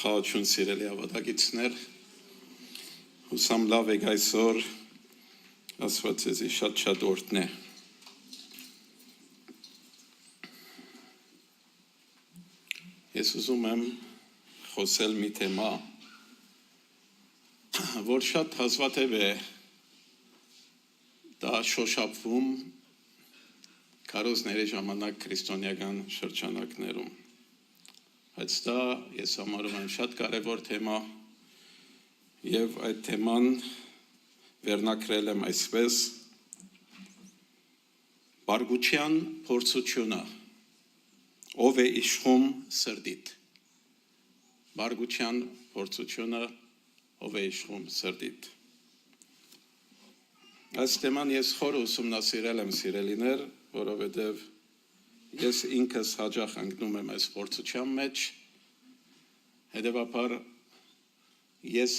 Խաղացուն սիրելի ավատագիցներ, հուսամ լավ եք այսօր, ասված եզի շատ օրհն է։ Ես ուզում եմ խոսել մի թեմա, որ շատ հազվադեպ է դա շոշափվում քարոզների ժամանակ քրիստոնեական շրջանակներում։ Բայց դա ես համարում եմ շատ կարևոր թեմա եւ այդ թեման վերնակրել եմ այսպես բարգուչյան փորձությունը ով է իշխում սրդիդ բարգուչյան փորձությունը ով է իշխում սրդիդ Այս թեման ես խոր ուսումնասիրել եմ սիրելիներ որովհետեւ Ես ինքս հաճախ ընկնում եմ այս փորձության մեջ, հետևաբար ես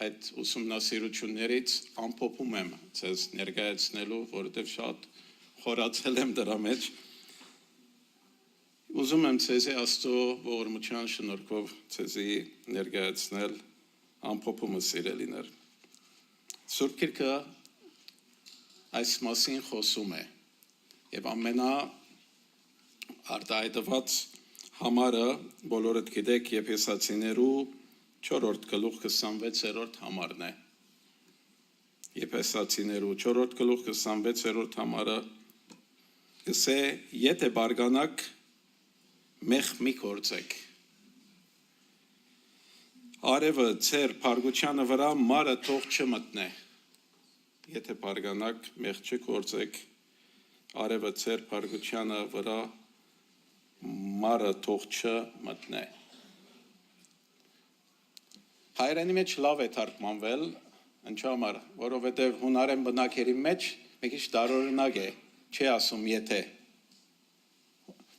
այդ ուսումնասիրություններից ամփոփում եմ ձեզ ներկայացնելու, որովհետև շատ խորացել եմ դրա մեջ։ Ուզում եմ ձեզի Աստծո ողորմության շնորհքով ձեզի ներկայացնել ամփոփումը սիրելիներ։ Սուրբ Գիրքը այս մասին խոսում է եւ արտահայտված համարը բոլորդ գիտեք Եփեսացիներու 4-րդ գլուխ 26-րդ համարն է։ Եփեսացիներու 4-րդ գլուխ 26-րդ համարը գսե եթե բարգանակ մեղ մի գործեք։ Արևը ձեր բարգուչյանը վրա մարը թող չմտնե։ Եթե բարգանակ մեղ չգործեք, արևը ձեր բարգուչյանը վրա Մարը թող չմտնե։ Հայերենի մեջ լավ է թարգմանվել, ինչ համար, որովհետև հունարեն բնակերի մեջ մի քիչ տարօրինակ է, չի ասում եթե։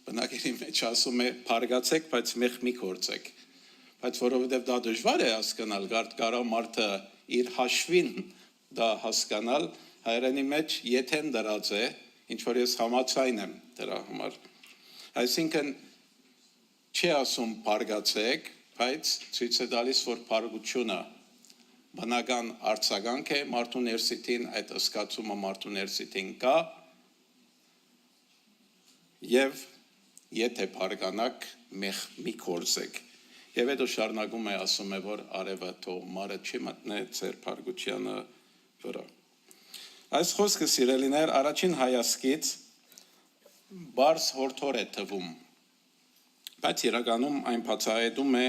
Բնակերի մեջ ասում է բարգացեք, բայց մեղ մի գործեք։ Բայց որովհետև դա դժվար է հասկանալ, կարող մարդը իր հաշվին դա հասկանալ, հայերենի մեջ եթեն դրած է, ինչ որ ես համաձայն եմ դրա համար։ Այսինքն չի ասում բարգացեք, բայց ցույց է տալիս, որ բարգությունը բնական արձագանք է մարդու ներսիտին, այդ զգացումը մարդու ներսիտին կա եւ եթե բարգանակ մեղ մի գործեք։ Եվ հետո շարունակում է ասում է, որ արևը թող մարը չի մտնե ձեր բարգուչյանը վրա։ Այս խոսքը սիրելիներ առաջին հայացքից Բարս հորթոր է թվում, բայց իրականում այն բացահայտում է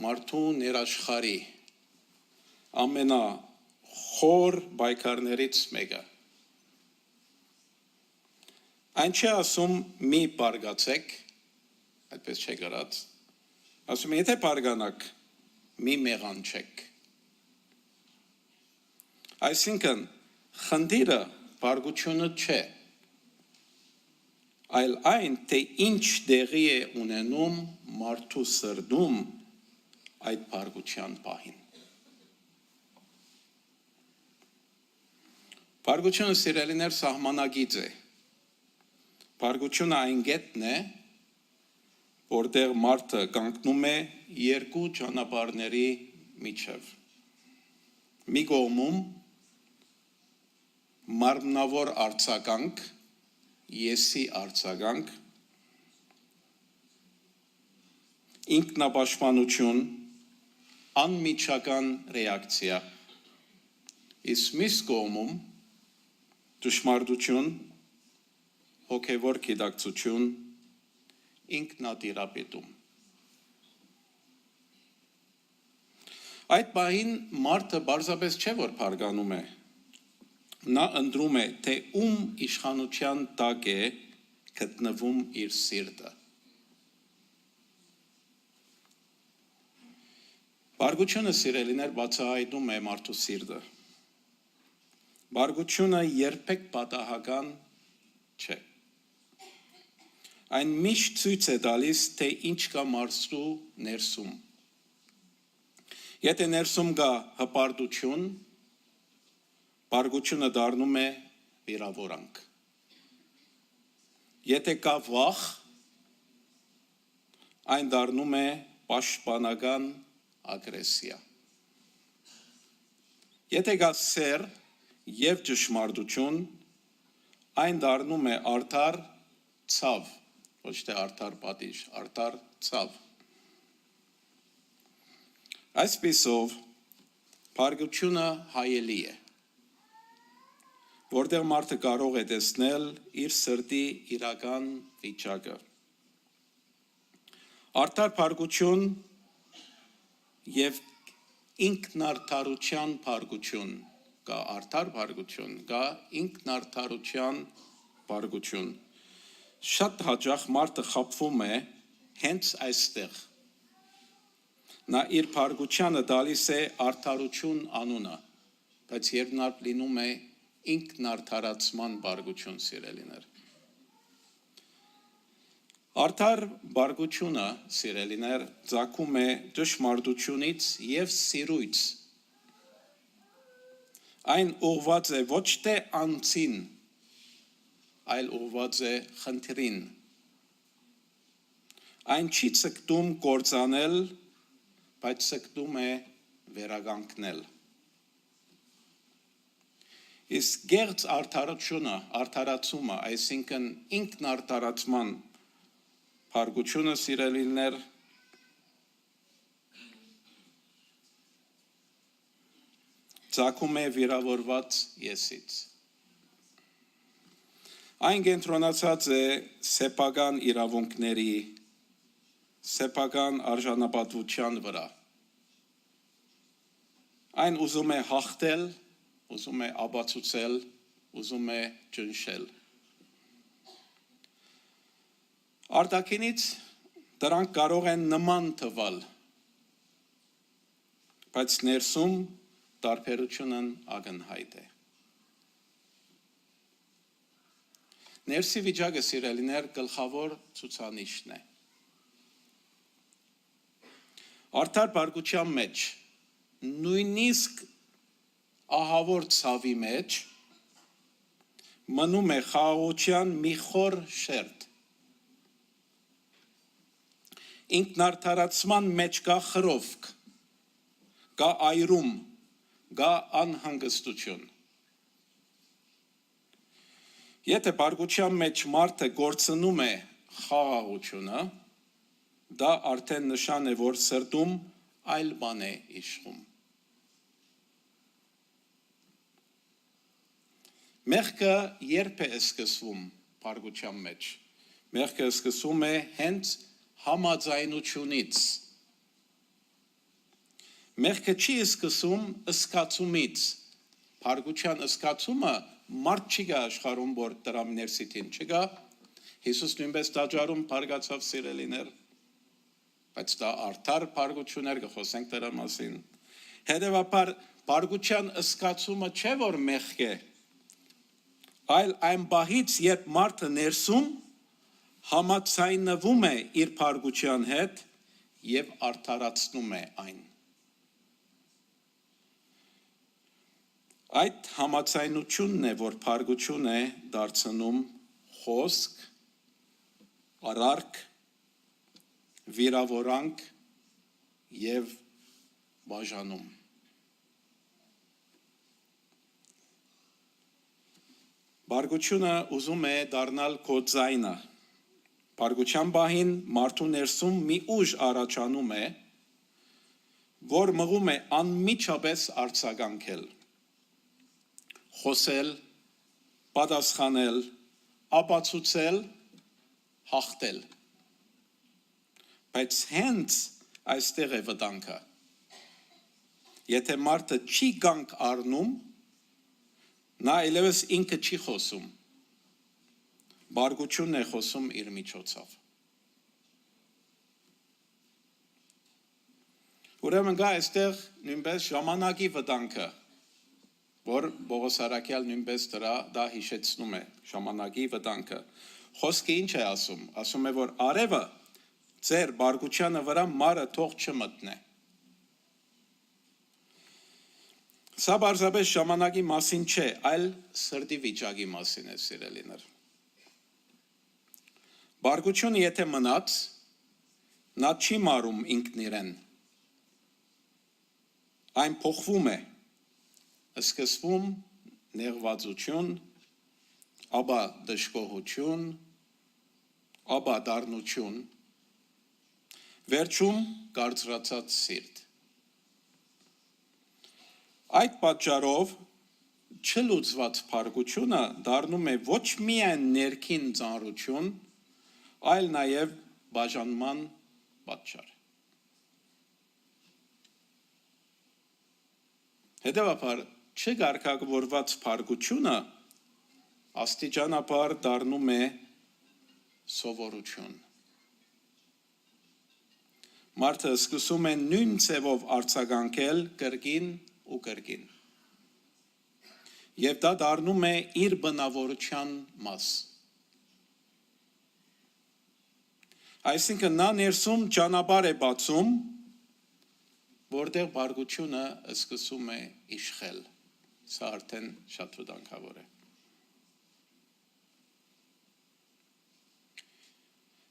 մարդու ներաշխարի ամենախոր պայքարներից մեկը։ Այն չի ասում մի բարգացեք, այդպես չի գրած, ասում է եթե բարգանակ մի մեղանչեք։ Այսինքն խնդիրը բարգությունը չէ, այլ այն, թե ինչ դեղի է ունենում մարդու սրդում այդ բարգության պահին։ Բարգությունը սիրելիներ սահմանագիծ է։ Բարգությունը այն գետն է, որտեղ մարդը կանգնում է երկու ճանապարհների միջև։ Մի կողմում մարմնավոր արձագանք Եսի արձագանք, ինքնապաշտպանություն, անմիջական ռեակցիա, իսկ մյուս կողմում ճշմարտություն, հոգևոր գիտակցություն, ինքնատիրապետում։ Այդ պահին մարդը պարզապես չէ, որ բարգանում է, նա ընտրում է, թե ում իշխանության տակ է գտնվում իր սիրտը։ Բարգությունը սիրելիներ բացահայտում է մարդու սիրտը։ Բարգությունը երբեք պատահական չէ։ Այն միշտ ցույց է տալիս, թե ինչ կա մարդու ներսում։ Եթե ներսում կա հպարտություն, Բարգությունը դառնում է վիրավորանք։ Եթե կա վախ, այն դառնում է պաշտպանական ագրեսիա։ Եթե կա սեր եւ ճշմարտություն, այն դառնում է արդար ցավ, ոչ թե արդար պատիժ, արդար ցավ։ Այսպիսով, փառքությունը հայելի է, որտեղ մարդը կարող է տեսնել իր սրտի իրական վիճակը։ Արդար փառքություն եւ ինքնարդարության փառքություն կա, արդար փառքություն կա, ինքնարդարության փառքություն։ Շատ հաճախ մարդը խաբվում է հենց այստեղ։ Նա իր փառքությանը տալիս է արդարություն անունը, բայց երբ նա լինում է ինքնարդարացման փառքություն, սիրելիներ։ Արդար փառքությունը, սիրելիներ, ծագում է ճշմարտությունից եւ սիրույց։ Այն ուղղված է ոչ թե անձին, այլ ուղղված է խնդրին։ Այն չի ցկտում կործանել, բայց ցկտում է վերականգնել։ Իսկ գեղձ արդարացումը, այսինքն ինքնարդարացման փառքությունը, սիրելիներ, ծագում է վիրավորված եսից։ Այն կենտրոնացած է սեփական իրավունքների, սեփական արժանապատվության վրա։ Այն ուզում է հաղթել, ուզում է ապացուցել, ուզում է ճնշել։ Արտաքինից դրանք կարող են նման թվալ, բայց ներսում տարբերությունն ակնհայտ է։ Ներսի վիճակը, սիրելիներ, գլխավոր ցուցանիշն է։ Արդար փառքության մեջ, նույնիսկ ահավոր ցավի մեջ, մնում է խաղաղության մի խոր շերտ։ Ինքնարդարացման մեջ կա խռովք, կա այրում, կա անհանգստություն։ Եթե փառքության մեջ մարդը գործնում է խաղաղությունը, դա արդեն նշան է, որ սրտում այլ բան է իշխում։ Մեղքը երբ է սկսվում փառքության մեջ։ Մեղքը սկսվում է հենց համաձայնությունից։ Մեղքը չի սկսում ըսկացումից։ Փառքության ըսկացումը մարդ չի գա աշխարհում, որ դրա ներսիտին չգա։ Հիսուս նույնպես տաճարում փառքացավ, սիրելիներ, բայց դա արդար փառքություն էր, կխոսենք դրա մասին։ Հետևաբար փառքության ըսկացումը չէ, որ մեղք է, այլ այն բահից, երբ մարդը ներսում համաձայնվում է իր փառքության հետ եւ արդարացնում է այն։ Այդ համաձայնությունն է, որ փառքություն է դարձնում խոսք, արարք, վիրավորանք եւ բաժանում։ Փառքությունը ուզում է դառնալ քո ձայնը։ Փառքության բահին մարդու ներսում մի ուժ առաջանում է, որ մղում է անմիջապես արձագանքել, խոսել, պատասխանել, ապացուցել, հաղթել։ Բայց հենց այստեղ է վտանգը։ Եթե մարդը չի կանգ առնում, նա այլևս ինքը չի խոսում։ Փառքությունն է խոսում իր միջոցով։ Ուրեմն գա այստեղ նույնպես ժամանակի վտանգը, որ Պողոս Արաքյալ նույնպես դա հիշեցնում է, ժամանակի վտանգը։ Խոսքը ինչ է ասում։ Ասում է, որ արևը ձեր փառքությանը վրա մարը թող չմտնե։ Սա բարձրապես ժամանակի մասին չէ, այլ սրտի վիճակի մասին է, սիրելիներ։ Փառքությունը եթե մնաց, Նա չի մարում ինքն իրեն, այն փոխվում է, սկսվում նեղվածություն, ապա դժգոհություն, ապա դառնություն, վերջում կարծրացած սիրտ։ Այդ պատճառով չլուծված փառքությունը դառնում է ոչ միայն ներքին ծանրություն, այլ նաև բաժանման պատճառ։ Հետևաբար չգարկավորված փառքությունը աստիճանաբար դառնում է սովորություն։ Մարդը սկսում է նույն ձևով արձագանքել կրկին ու կրկին։ Եվ դա դառնում է իր բնավորության մաս։ Այսինքն նա ներսում ճանապարհ է բացում, որտեղ բարգությունը սկսում է իշխել։ Սա արդեն շատ վտանգավոր է։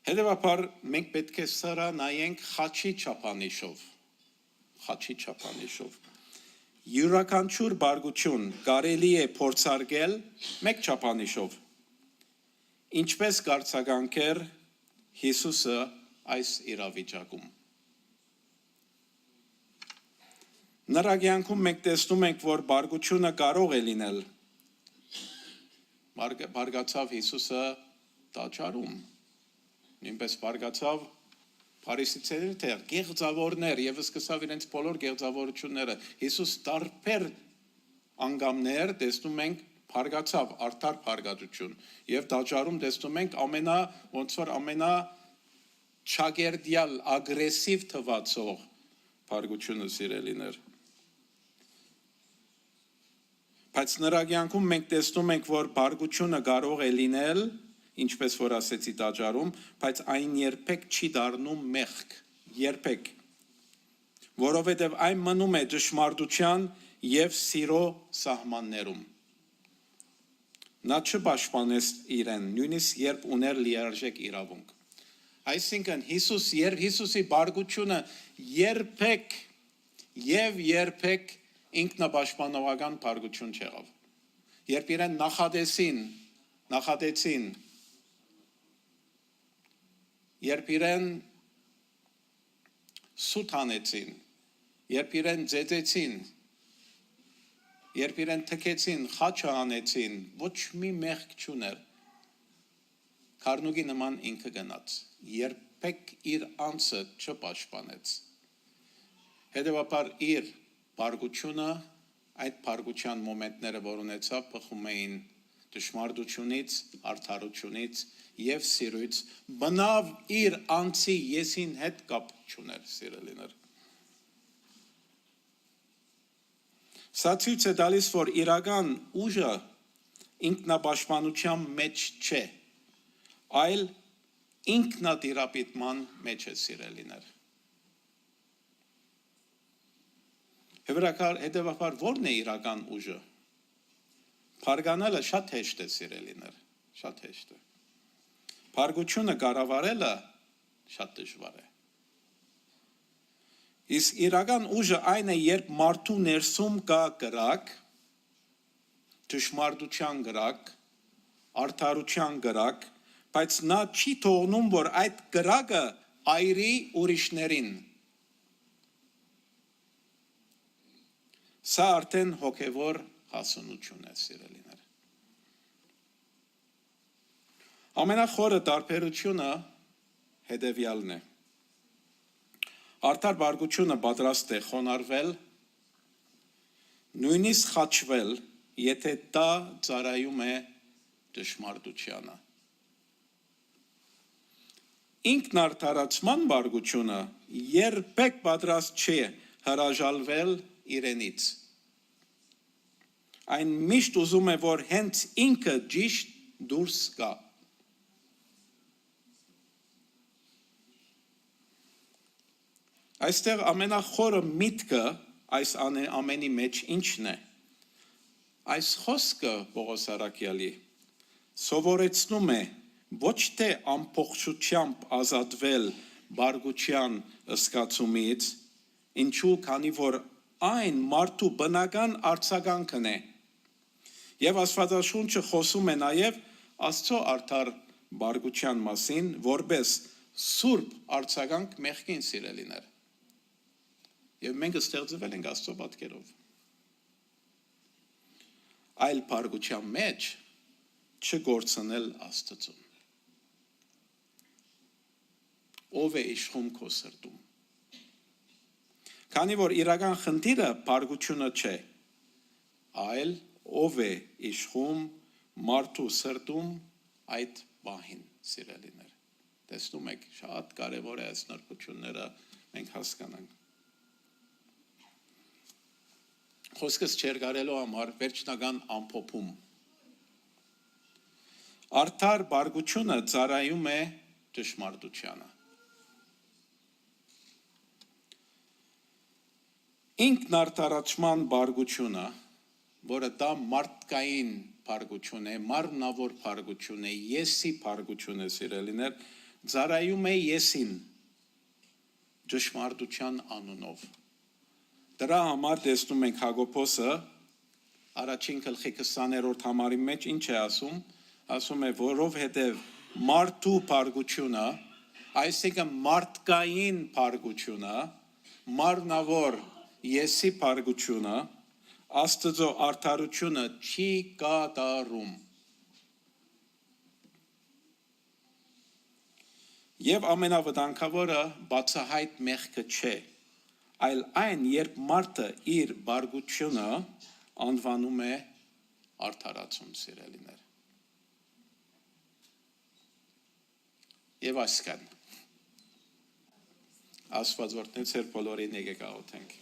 Հետևաբար մենք պետք է սրա նայենք խաչի չափանիշով։ Յուրաքանչյուր բարգություն կարելի է փորձարկել մեկ չափանիշով։ Ինչպես կարձագանքեր Հիսուսը այս իրավիճակում։ Նրա կյանքում մենք տեսնում ենք, որ բարգությունը կարող է լինել։ Բարգացավ Հիսուսը տաճարում, նույնպես բարգացավ փարիսեցիների տեղ, գեղձավորներ եւ սկսավ իրենց բոլոր գեղձավորությունները։ Հիսուս տարբեր անգամներ տեսնում ենք բարգացավ արդար բարգացություն եւ տաճարում տեսնում ենք ամենա չագերդյալ ագրեսիվ թվացող բարգությունը սիրելիներ։ Բայց նրա կյանքում մենք տեսնում ենք, որ բարգությունը կարող է լինել, ինչպես որ ասեցի տաճարում, բայց այն երբեք չի դառնում մեղք, երբեք, որովհետև այն մնում է ճշմարտության և սիրո սահմաններում։ Նա չպաշտպանեց իրեն, նույնիսկ երբ ուներ լիարժեք իրավունք։ Այսինքն Հիսուսի բարգությունը երբեք ինքնապաշտպանողական բարգություն չեղավ։ Երբ իրեն նախադեցին, երբ իրեն սուտ հանեցին, երբ իրեն ձեծեցին, երբ իրեն թքեցին, խաչը հանեցին, ոչ մի մեղք չուներ, քառնուկի նման ինքը գնաց, երբեք իր անձը չպաշտպանեց։ Հետևաբար իր բարգությունը, այդ բարգության մոմենտները, որ ունեցավ, բխում էին ճշմարտությունից, արդարությունից և սիրույց, բնավ իր անձի եսին հետ կապ չուներ, սիրելիներ։ Սա ցույց է տալիս, որ իրական ուժը ինքնապաշտպանության մեջ չէ, այլ ինքնատիրապետման մեջ է, սիրելիներ։ Հետևաբար ո՞րն է իրական ուժը։ Փարգանելը շատ հեշտ է, սիրելիներ, շատ հեշտ է։ Փարգությունը կառավարելը շատ դժվար է։ Իսկ իրական ուժը այն է, երբ մարդու ներսում կա կրակ, ճշմարտության կրակ, արդարության կրակ, բայց նա չի թողնում, որ այդ կրակը այրի ուրիշներին։ Սա արդեն հոգևոր հասունություն է, սիրելիներ։ Ամենախորը տարբերությունը հետևյալն է։ Արդար բարգությունը պատրաստ է խոնարհվել, նույնիսկ խաչվել, եթե դա ծառայում է ճշմարտությանը։ Ինքնարդարացման բարգությունը երբեք պատրաստ չի հրաժարվել իրենից։ Այն միշտ ուզում է, որ հենց ինքը ճիշտ դուրս գա։ Այստեղ ամենախորը միտքը այս ամենի մեջ ինչն է։ Այս խոսքը Պողոս առաքյալի սովորեցնում է ոչ թե ամբողջությամբ ազատվել, բարգուչյան զգացումից, ինչու քանի որ այն մարդու բնական արձագանքն է։ Եվ Աստվածաշունչը խոսում է նաև Աստծո արդար բարգուչյան մասին, որպես սուրբ արձագանք մեղքին սիրելիներ։ Եվ մենք ստեղծվել ենք Աստծո պատկերով։ Այլ բարգուչյան մեջ չգործնել Աստծուն։ Ով է իշխում քո սրտում։ Քանի որ իրական խնդիրը բարգուչյունը չէ, այլ ով է իշխում մարդու սրտում այդ պահին, սիրելիներ։ Տեսնում եք, շատ կարևոր է այս նրբությունները մենք հասկանանք։ Խոսքս չեր կարելու համար վերջնական ամփոփում։ Արդար բարգուչյունը ծառայում է ճշմարտությանը։ Ինքնարդարացման բարգուչյունը, որը դա մարդկային բարգուչյուն է, մարմնավոր բարգուչյուն է, եսի բարգուչյուն է, սիրելիներ, ծառայում է եսին ճշմարտության անունով։ Դրա համար տեսնում ենք Հակոբոսը առաջին գլխի 20-րդ համարի մեջ ինչ է ասում, ասում է, որովհետև մարդու բարգուչյունը, այսինքն մարդկային բարգուչյունը, մարմնավոր եսի բարգուչյունը, Աստծո արդարությունը չի կատարում։ Եվ ամենավտանգավորը բացահայտ մեղքը չէ, այլ այն, երբ մարդը իր բարգուչյունը անվանում է արդարացում, սիրելիներ։ Եվ այսքան։ Աստված օրհնի ձեր բոլորին, եկեք աղոթենք։